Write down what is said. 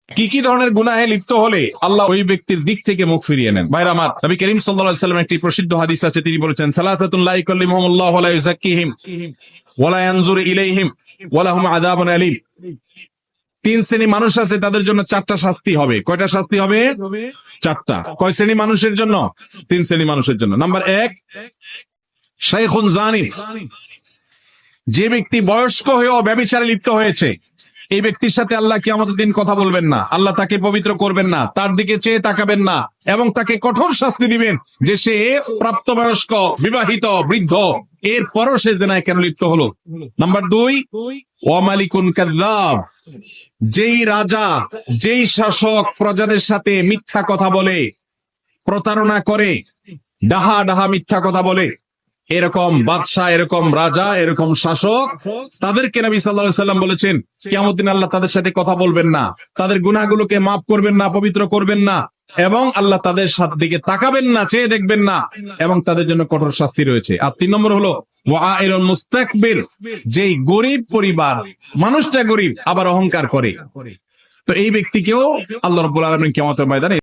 কি কি ধরনের গুনাহে লিপ্ত হলে আল্লাহ ওই ব্যক্তির দিক থেকে মুখ ফিরিয়ে নেন? ভাইরা আমার, নবী করিম সাল্লাল্লাহু আলাইহি ওয়াসাল্লাম একটি প্রসিদ্ধ হাদিস আছে, তিনি বলেছেন, সালাসাতুন লা ইউকাল্লিমুহুমুল্লাহু ওয়া লা ইউযাক্কিহিম ওয়া লা ইয়ানজুরু ইলাইহিম ওয়া লাহুম আযাবুন আলীম। তিন শ্রেণী মানুষ আছে, তাদের জন্য চারটা শাস্তি হবে। কয়টা শাস্তি হবে? চারটা। কয় শ্রেণী মানুষের জন্য? তিন শ্রেণী মানুষের জন্য। নাম্বার এক, শাইখুন জানি, যে ব্যক্তি বয়স্ক হয়েও ব্যভিচারে লিপ্ত হয়েছে, এই ব্যক্তির সাথে আল্লাহ কিয়ামতের দিন কথা বলবেন না, আল্লাহ তাকে পবিত্র করবেন না, তার দিকে চেয়ে তাকাবেন না, এবং তাকে কঠোর শাস্তি দিবেন যে সে প্রাপ্তবয়স্ক, বিবাহিত, বৃদ্ধ, এরপরও সে জেনায় কেন লিপ্ত হলো। নাম্বার দুই, ওয়া মালিকুন কাযযাব, যেই রাজা, যেই শাসক প্রজাদের সাথে মিথ্যা কথা বলে, প্রতারণা করে, ডাহা ডাহা মিথ্যা কথা বলে, এরকম বাদশাহ, এরকম রাজা, এরকম শাসক, তাদেরকে নবী সাল্লাল্লাহু আলাইহি ওয়াসাল্লাম বলেছেন কিয়ামতের দিন আল্লাহ তাদের সাথে কথা বলবেন না, তাদের গুনাহগুলোকে মাফ করবেন না, পবিত্র করবেন না, এবং আল্লাহ তাদের দিকে তাকাবেন না, চেয়ে দেখবেন না, এবং তাদের জন্য কঠোর শাস্তি রয়েছে। আর তিন নম্বর হলো ওয়াইলুল মুস্তাকবির, যেই গরিব পরিবার, মানুষটা গরিব আবার অহংকার করে, তো এই ব্যক্তিকেও আল্লাহ রাব্বুল আলামিন কিয়ামতের ময়দানে